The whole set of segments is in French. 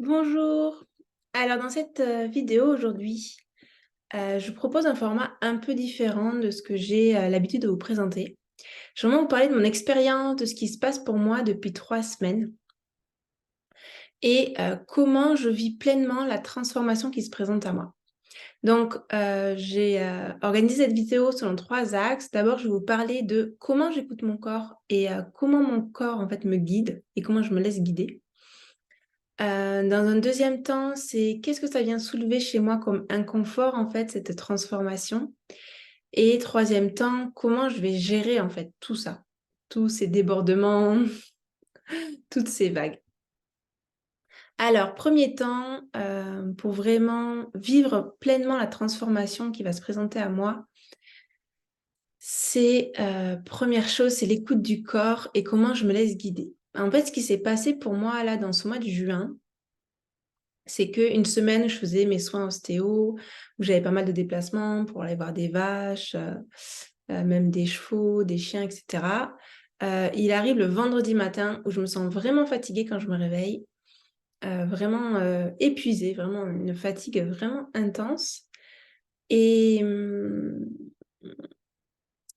Bonjour. Alors dans cette vidéo aujourd'hui, je vous propose un format un peu différent de ce que j'ai l'habitude de vous présenter. Je vais vraiment vous parler de mon expérience, de ce qui se passe pour moi depuis 3 semaines et comment je vis pleinement la transformation qui se présente à moi. Donc j'ai organisé cette vidéo selon 3 axes. D'abord, je vais vous parler de comment j'écoute mon corps et comment mon corps en fait me guide et comment je me laisse guider. Dans un deuxième temps, c'est qu'est-ce que ça vient soulever chez moi comme inconfort, en fait, cette transformation? Et troisième temps, comment je vais gérer, en fait, tout ça? Tous ces débordements, toutes ces vagues. Alors, premier temps, pour vraiment vivre pleinement la transformation qui va se présenter à moi, c'est, 1re chose, c'est l'écoute du corps et comment je me laisse guider. En fait, ce qui s'est passé pour moi, là, dans ce mois de juin, c'est qu'une semaine, je faisais mes soins ostéo, où j'avais pas mal de déplacements pour aller voir des vaches, même des chevaux, des chiens et cetera. Il arrive le vendredi matin où je me sens vraiment fatiguée quand je me réveille, vraiment, épuisée, vraiment une fatigue vraiment intense et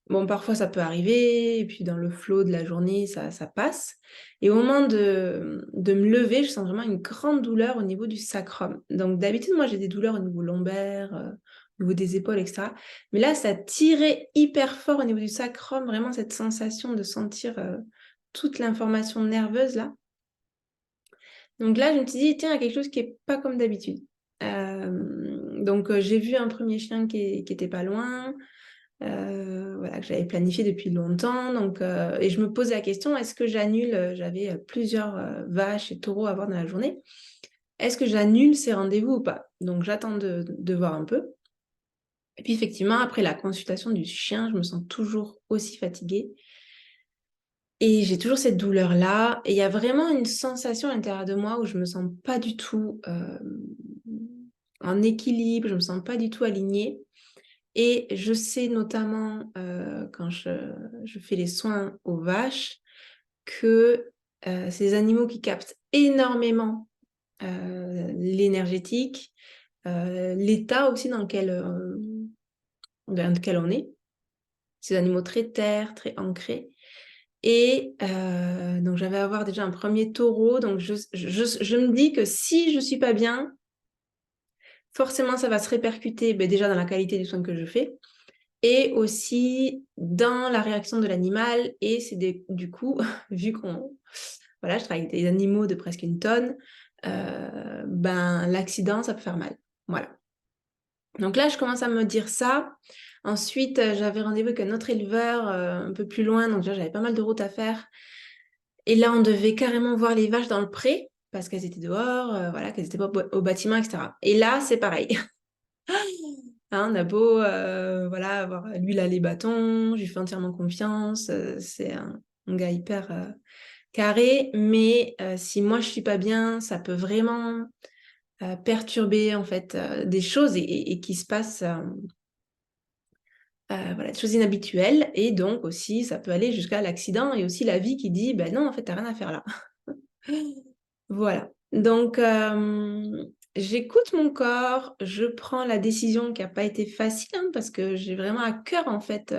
bon, parfois ça peut arriver et puis dans le flow de la journée, ça passe et au moment de me lever, je sens vraiment une grande douleur au niveau du sacrum. Donc d'habitude, moi, j'ai des douleurs au niveau lombaire, au niveau des épaules et cetera. Mais là, ça tirait hyper fort au niveau du sacrum, vraiment cette sensation de sentir, toute l'information nerveuse là. Donc là, je me suis dit: «Tiens, il y a quelque chose qui est pas comme d'habitude». Donc j'ai vu un premier chien qui était pas loin. Voilà, que j'avais planifié depuis longtemps donc et je me posais la question: «Est-ce que j'annule?» J'avais, plusieurs, vaches et taureaux à voir dans la journée. «Est-ce que j'annule ces rendez-vous ou pas?» Donc j'attends de voir un peu et puis effectivement, après la consultation du chien, je me sens toujours aussi fatiguée et j'ai toujours cette douleur-là et il y a vraiment une sensation à l'intérieur de moi où je me sens pas du tout, en équilibre, je me sens pas du tout alignée. Et je sais notamment, quand je fais les soins aux vaches que, c'est des animaux qui captent énormément, l'énergétique, l'état aussi dans lequel on est. C'est des animaux très terre, très ancrés et donc j'avais à voir déjà un premier taureau donc je me dis que si je suis pas bien, forcément ça va se répercuter, beh, déjà dans la qualité du soin que je fais et aussi dans la réaction de l'animal et c'est du coup, vu qu'on voilà, je travaille avec des animaux de presque 1 tonne, ben, l'accident, ça peut faire mal. Voilà. Donc là, je commence à me dire ça. Ensuite, j'avais rendez-vous avec un autre éleveur, un peu plus loin, donc déjà, j'avais pas mal de route à faire et là, on devait carrément voir les vaches dans le pré parce qu'elles étaient dehors, voilà, qu'elles étaient pas au bâtiment et cetera et là, c'est pareil. Hein, on a beau, voilà, avoir lui, il a les bâtons, je lui fais entièrement confiance, c'est un gars hyper, carré, mais si moi je suis pas bien, ça peut vraiment, perturber en fait, des choses et qui se passent, voilà, des choses inhabituelles et donc aussi ça peut aller jusqu'à l'accident et aussi la vie qui dit: «Bah non, en fait, tu as rien à faire là». Voilà, donc j'écoute mon corps, je prends la décision qui a pas été facile, hein, parce que j'ai vraiment à cœur, en fait,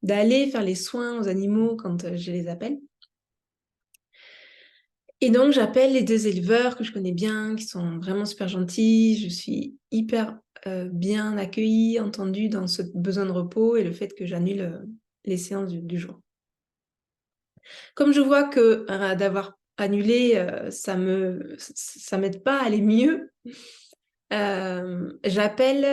d'aller faire les soins aux animaux quand, je les appelle et donc j'appelle les 2 éleveurs que je connais bien, qui sont vraiment super gentils. Je suis hyper, bien accueillie, entendue dans ce besoin de repos et le fait que j'annule, les séances du jour. Comme je vois que, d'avoir annulé, ça m'aide pas à aller mieux. J'appelle,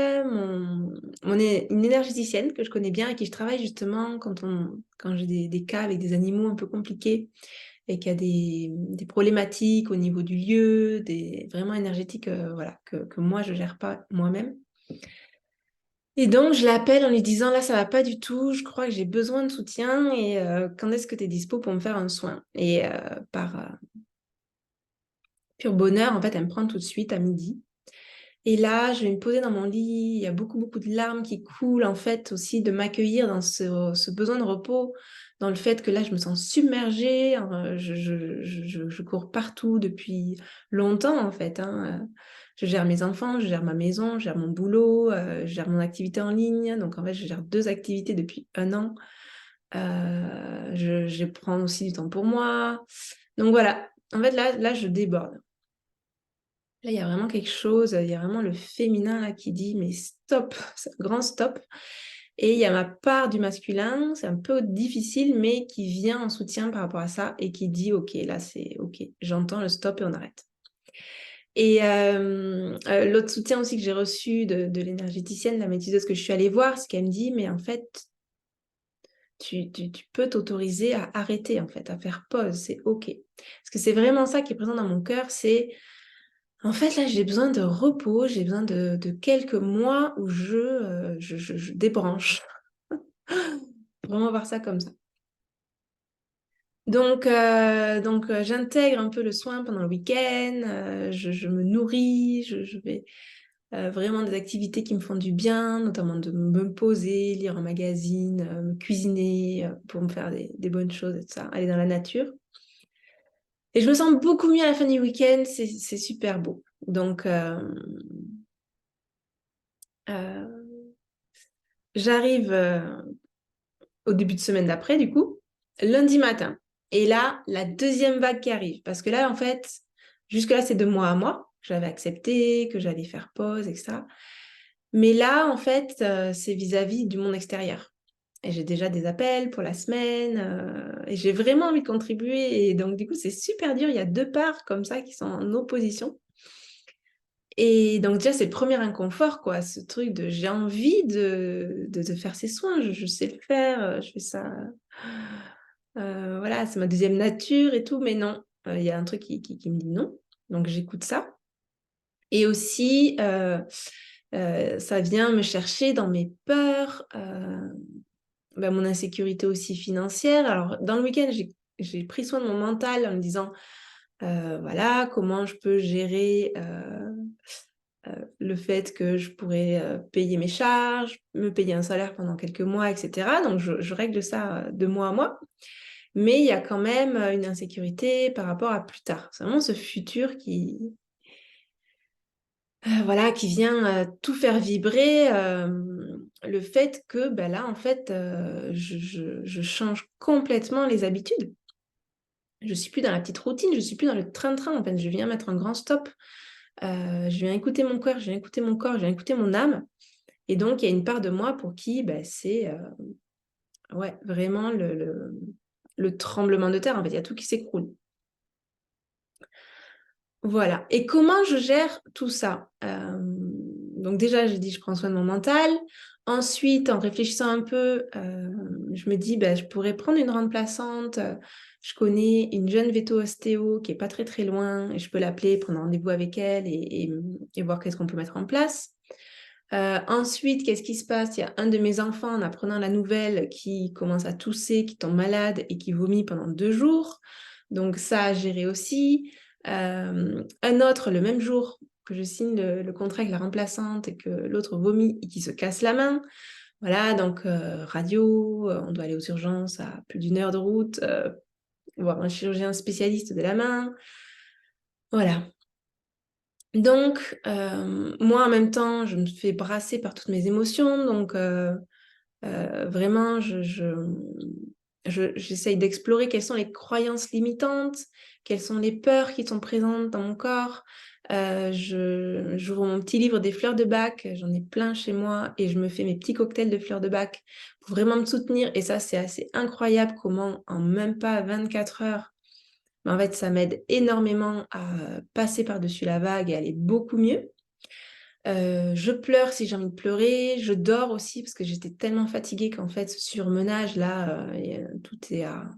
une énergéticienne que je connais bien et qui je travaille justement quand j'ai des cas avec des animaux un peu compliqués et qu'il y a des problématiques au niveau du lieu, des vraiment énergétiques, voilà, que moi je gère pas moi-même et donc je l'appelle en lui disant: «Là, ça va pas du tout, je crois que j'ai besoin de soutien et quand est-ce que tu es dispo pour me faire un soin?» et par, pur bonheur, en fait, elle me prend tout de suite à midi. Et là, je vais me poser dans mon lit, il y a beaucoup, beaucoup de larmes qui coulent, en fait, aussi de m'accueillir dans ce besoin de repos. dans le fait que là, je me sens submergée, je cours partout depuis longtemps, en fait. Hein. Je gère mes enfants, je gère ma maison, je gère mon boulot, je gère mon activité en ligne. Donc, en fait, je gère 2 activités depuis 1 an. Je prends aussi du temps pour moi. Donc, voilà. En fait, là, je déborde. Là, il y a vraiment quelque chose, il y a vraiment le féminin là qui dit, mais stop, c'est un grand stop. Et il y a ma part du masculin, c'est un peu difficile, mais qui vient en soutien par rapport à ça et qui dit, ok, là c'est ok, j'entends le stop et on arrête. Et l'autre soutien aussi que j'ai reçu de l'énergéticienne, la médiseuse que je suis allée voir, c'est qu'elle me dit, mais en fait, tu peux t'autoriser à arrêter, en fait, à faire pause, c'est ok. Parce que c'est vraiment ça qui est présent dans mon cœur, c'est en fait, là, j'ai besoin de repos, j'ai besoin de quelques mois où je débranche. Vraiment voir ça comme ça. Donc, j'intègre un peu le soin pendant le week-end, je me nourris, je vais vraiment des activités qui me font du bien, notamment de me poser, lire un magazine, me cuisiner pour me faire des bonnes choses et tout ça, aller dans la nature. Et je me sens beaucoup mieux à la fin du week-end, c'est super beau. Donc, j'arrive au début de semaine d'après, du coup, lundi matin. Et là, la deuxième vague qui arrive. Parce que là, en fait, jusque-là, c'est de mois à mois. J'avais accepté que j'allais faire pause, etc. Mais là, en fait, c'est vis-à-vis du monde extérieur. Et j'ai déjà des appels pour la semaine. Et j'ai vraiment envie de contribuer. Et donc, du coup, c'est super dur. Il y a 2 parts comme ça qui sont en opposition. Et donc déjà, c'est le premier inconfort, quoi, ce truc de j'ai envie de faire ces soins, je sais le faire, je fais ça, voilà, c'est ma deuxième nature et tout, mais non, il y a un truc qui me dit non, donc j'écoute ça. Et aussi, ça vient me chercher dans mes peurs, mon insécurité aussi financière. Alors, dans le week-end, j'ai pris soin de mon mental en me disant, voilà, comment je peux gérer le fait que je pourrais payer mes charges, me payer un salaire pendant quelques mois, etc. Donc, je règle ça de mois à mois. Mais il y a quand même une insécurité par rapport à plus tard. C'est vraiment ce futur voilà, qui vient tout faire vibrer. Le fait que là, en fait, je change complètement les habitudes. Je suis plus dans la petite routine, je suis plus dans le train-train. En fait, je viens mettre un grand stop. Je viens écouter mon cœur, je viens écouter mon corps, je viens écouter mon âme. Et donc, il y a une part de moi pour qui c'est ouais, vraiment le tremblement de terre. En fait, il y a tout qui s'écroule. Voilà. Et comment je gère tout ça? Donc déjà, j'ai dit, je prends soin de mon mental. Ensuite, en réfléchissant un peu, je me dis, je pourrais prendre une remplaçante. Je connais une jeune véto-ostéo qui est pas très très loin et je peux l'appeler, prendre rendez-vous avec elle et voir qu'est-ce qu'on peut mettre en place. Ensuite, qu'est-ce qui se passe? Il y a un de mes enfants, en apprenant la nouvelle, qui commence à tousser, qui tombe malade et qui vomit pendant 2 jours. Donc ça à gérer aussi. Un autre, le même jour que je signe le contrat avec la remplaçante et que l'autre vomit et qui se casse la main. Voilà, donc radio, on doit aller aux urgences à plus d'1 heure de route, voir un chirurgien spécialiste de la main. Voilà. Donc, moi, en même temps, je me fais brasser par toutes mes émotions. Donc, vraiment, j'essaye d'explorer quelles sont les croyances limitantes, quelles sont les peurs qui sont présentes dans mon corps. J'ouvre mon petit livre des fleurs de Bach, j'en ai plein chez moi, et je me fais mes petits cocktails de fleurs de Bach pour vraiment me soutenir. Et ça, c'est assez incroyable comment, en même pas 24 heures, en fait, ça m'aide énormément à passer par-dessus la vague et aller beaucoup mieux. Je pleure si j'ai envie de pleurer. Je dors aussi parce que j'étais tellement fatiguée qu'en fait, ce surmenage, là, tout est à...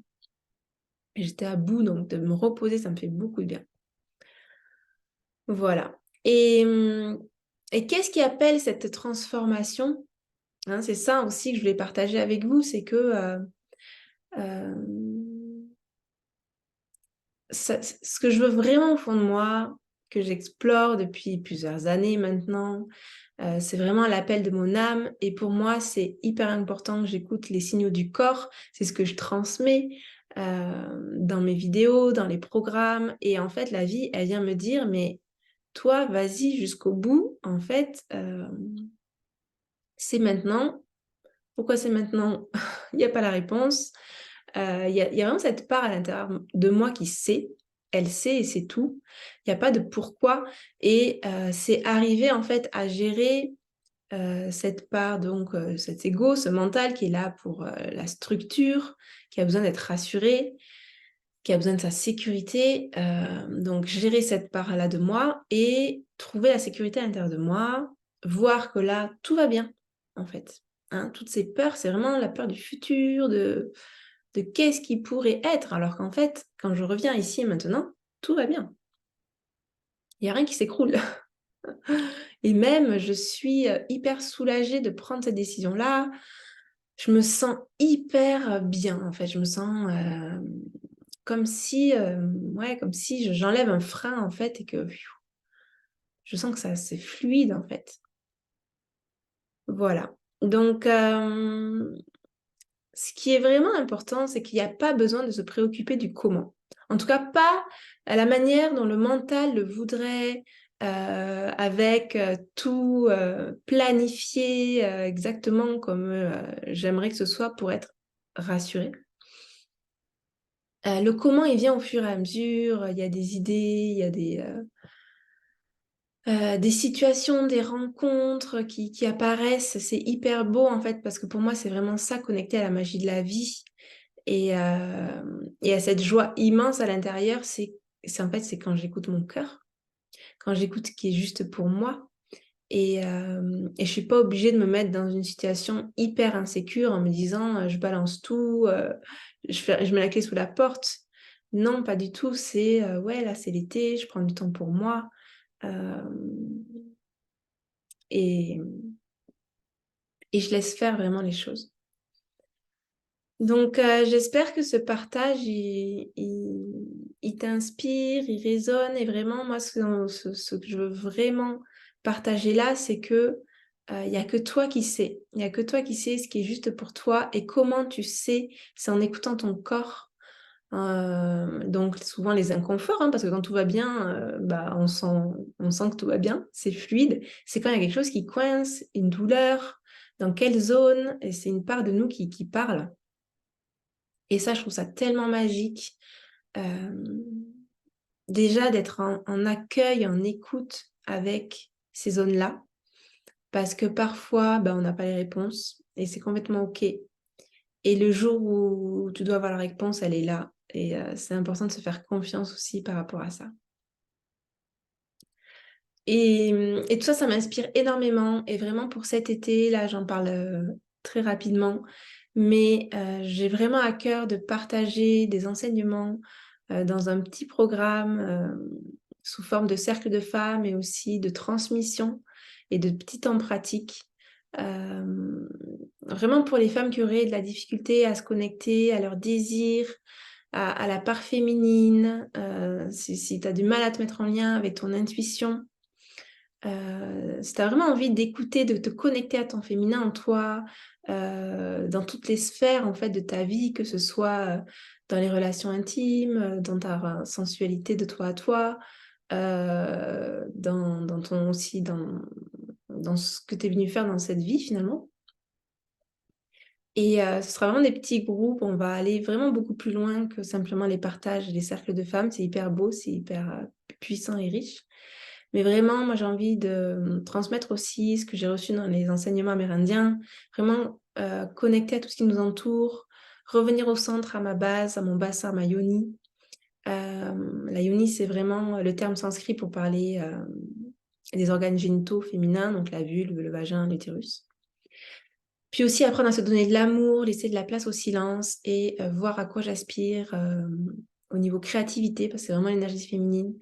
J'étais à bout, donc de me reposer, ça me fait beaucoup de bien. Voilà. Et qu'est-ce qui appelle cette transformation? Hein, c'est ça aussi que je voulais partager avec vous, c'est que ce que je veux vraiment au fond de moi, que j'explore depuis plusieurs années maintenant. C'est vraiment l'appel de mon âme et pour moi, c'est hyper important que j'écoute les signaux du corps. C'est ce que je transmets dans mes vidéos, dans les programmes et en fait, la vie, elle vient me dire: «Mais toi, vas-y jusqu'au bout. En fait, c'est maintenant». Pourquoi c'est maintenant? Il y a pas la réponse. Il y a vraiment cette part à l'intérieur de moi qui sait. Elle sait et c'est tout. Il y a pas de pourquoi et c'est arriver en fait à gérer cette part donc cet ego, ce mental qui est là pour, la structure, qui a besoin d'être rassuré, qui a besoin de sa sécurité, donc gérer cette part-là de moi et trouver la sécurité à l'intérieur de moi, voir que là, tout va bien, en fait, hein. Toutes ces peurs, c'est vraiment la peur du futur, de qu'est-ce qui pourrait être, alors qu'en fait, quand je reviens ici et maintenant, tout va bien. Il y a rien qui s'écroule. Et même, je suis, hyper soulagée de prendre cette décision-là. Je me sens hyper, bien, en fait. Je me sens, comme si, ouais, comme si j'enlève un frein, en fait et que je sens que ça c'est fluide, en fait. Voilà. Donc, ce qui est vraiment important, c'est qu'il y a pas besoin de se préoccuper du comment. En tout cas, pas à la manière dont le mental le voudrait, avec, tout, planifié, exactement comme, j'aimerais que ce soit pour être rassurée. Le comment, il vient au fur et à mesure, il y a des idées, il y a des situations, des rencontres qui apparaissent. C'est hyper beau, en fait, parce que pour moi, c'est vraiment ça, connecté à la magie de la vie et à cette joie immense à l'intérieur. C'est en fait, c'est quand j'écoute mon cœur, quand j'écoute ce qui est juste pour moi et je suis pas obligée de me mettre dans une situation hyper insécure en me disant, «Je balance tout, je mets la clé sous la porte». Non, pas du tout, c'est, «Ouais, là, c'est l'été, je prends du temps pour moi». Hem et et je laisse faire vraiment les choses. Donc j'espère que ce partage, il t'inspire, il résonne et vraiment moi ce que je veux vraiment partager là, c'est que, il y a que toi qui sais. Il y a que toi qui sais ce qui est juste pour toi et comment tu sais, c'est en écoutant ton corps. Donc souvent les inconforts, hein, parce que quand tout va bien, bah, on sent que tout va bien, c'est fluide. C'est quand il y a quelque chose qui coince, une douleur, dans quelle zone et c'est une part de nous qui parle et ça, je trouve ça tellement magique, hem, déjà d'être en accueil, en écoute avec ces zones-là, parce que parfois, bah, on n'a pas les réponses et c'est complètement OK et le jour où tu dois avoir la réponse, elle est là et c'est important de se faire confiance aussi par rapport à ça et tout ça, ça m'inspire énormément et vraiment pour cet été, là, j'en parle, très rapidement, mais j'ai vraiment à cœur de partager des enseignements, dans un petit programme, sous forme de cercle de femmes et aussi de transmission et de petits temps pratiques. Hem, Vraiment pour les femmes qui auraient de la difficulté à se connecter à leur désir, à la part féminine, si tu as du mal à te mettre en lien avec ton intuition, si tu as vraiment envie d'écouter, de te connecter à ton féminin en toi, dans toutes les sphères en fait de ta vie, que ce soit, dans les relations intimes, dans ta sensualité de toi à toi, dans ton aussi dans ce que tu es venu faire dans cette vie finalement et ce sera vraiment des petits groupes, on va aller vraiment beaucoup plus loin que simplement les partages et les cercles de femmes. C'est hyper beau, c'est hyper, puissant et riche. Mais vraiment, moi, j'ai envie de, transmettre aussi ce que j'ai reçu dans les enseignements amérindiens, vraiment, connecter à tout ce qui nous entoure, revenir au centre, à ma base, à mon bassin, à ma yoni. La yoni, c'est vraiment le terme sanskrit pour parler, des organes génitaux féminins, donc la vulve, le vagin, l'utérus. Puis aussi apprendre à se donner de l'amour, laisser de la place au silence et voir à quoi j'aspire, au niveau créativité, parce que c'est vraiment l'énergie féminine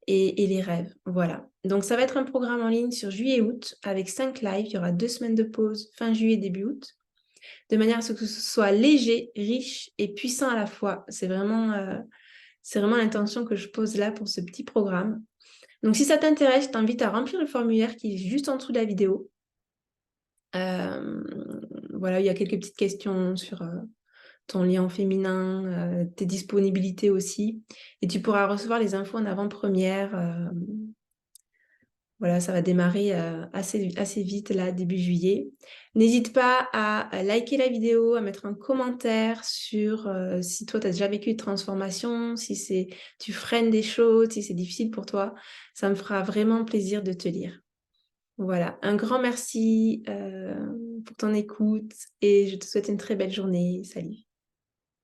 et les rêves, voilà. Donc ça va être un programme en ligne sur juillet-août avec 5 lives. Il y aura 2 semaines de pause fin juillet, début août, de manière à ce que ce soit léger, riche et puissant à la fois. C'est vraiment l'intention que je pose là pour ce petit programme. Donc, si ça t'intéresse, je t'invite à remplir le formulaire qui est juste en dessous de la vidéo. Voilà, il y a quelques petites questions sur ton lien féminin, tes disponibilités aussi. Et tu pourras recevoir les infos en avant-première. Voilà, ça va démarrer assez vite, là, début juillet. N'hésite pas à liker la vidéo, à mettre un commentaire sur si toi, tu as déjà vécu une transformation, si tu freines des choses, si c'est difficile pour toi. Ça me fera vraiment plaisir de te lire. Voilà, un grand merci pour ton écoute et je te souhaite une très belle journée. Salut.